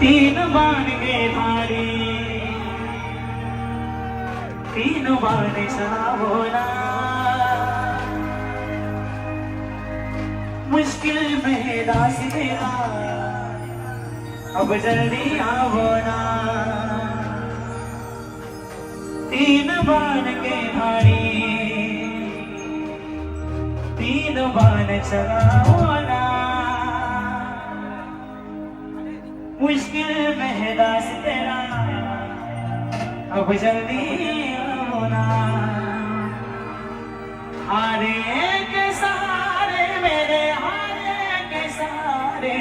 तीन बाण के धारी, तीन बाण चलावोना, मुश्किल में दास तेरा अब जल्दी आवोना। तीन बाण के धारी, तीन बाण चलावोना, मुश्किल में दास तेरा अब जल्दी होना। हारे के सहारे मेरे, हारे के सहारे,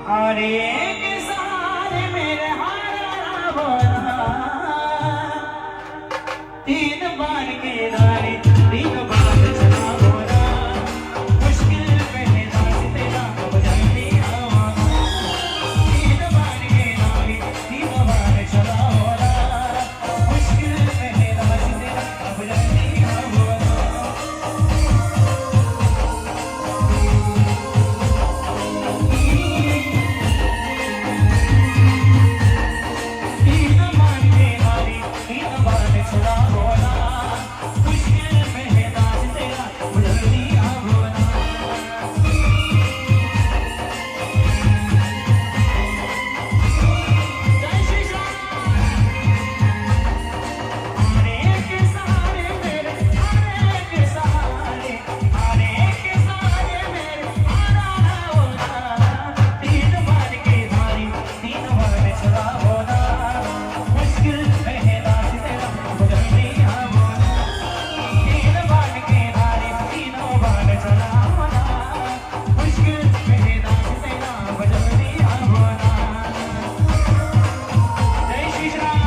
हारे के सहारे मेरे हारा बोला। तीन बार के धारे, तीन बार चला बोला, मुश्किल में दास तेरा अब जल्दी होना। तीन बार के धारे, तीन बार चला बोला, मुश्किल में दास तेरा अब जल्दी होना। तीन बार के धारे, तीन बार चला बोला, मुश्किल में दास तेरा अब जल्दी होना। जय श्री राम। हारे के सहारे मेरे, हारे के सहारे, हारे के सहारे मेरे हारा होना। तीन बार के धारी, तीन बार चला होना, मुश्किल में दास तेरा अब जल्दी होना। तीन बार के धारी, तीनों बार चला होना, मुश्किल में दास तेरा अब जल्दी होना। जय श्री राम।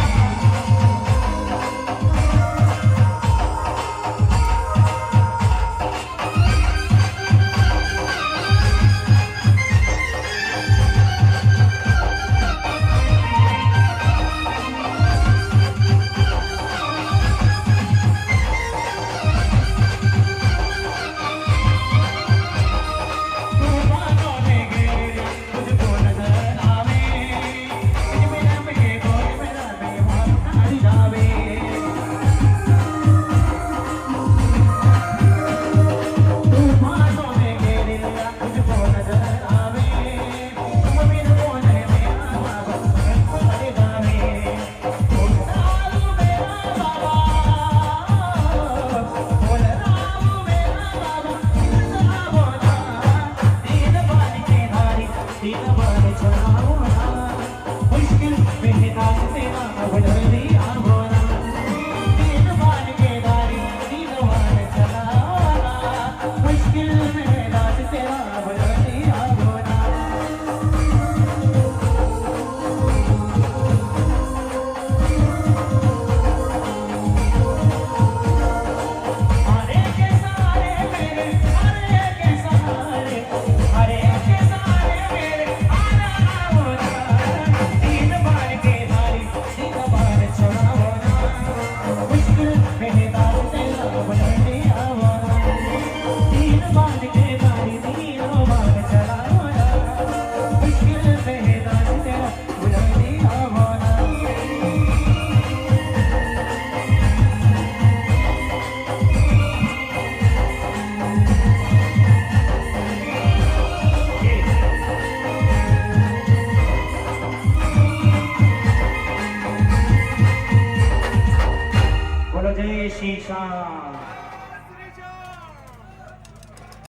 तूफानों में गिर तुझको नजर आवे, तुझ में रब के कोई मेरा मेहमान न जावे। तूफानों में गिर तुझको नजर आवे, तुम बिन बोले मेरा बाबा पड़ जावे। बोल राम मेरा बाबा, बोल राम मेरा बाबा, चला बोला। तीन बार के धारी, तीन बार चला बोला, मुश्किल में दास तेरा अब जल्दी होना। तीन बार के धारी, तीन बार चला बोला, मुश्किल में दास तेरा अब जल्दी होना। हारे के सहारे मेरे, हारे के सहारे, हारे के सहारे मेरे हारा होना। तीन बार के धारी, तीन बार चला होना, मुश्किल में दास तेरा अब जल्दी होना। तीन बार के धारी, तीनों बार चला होना, मुश्किल में दास तेरा अब जल्दी होना। बोलो जय श्री श्याम।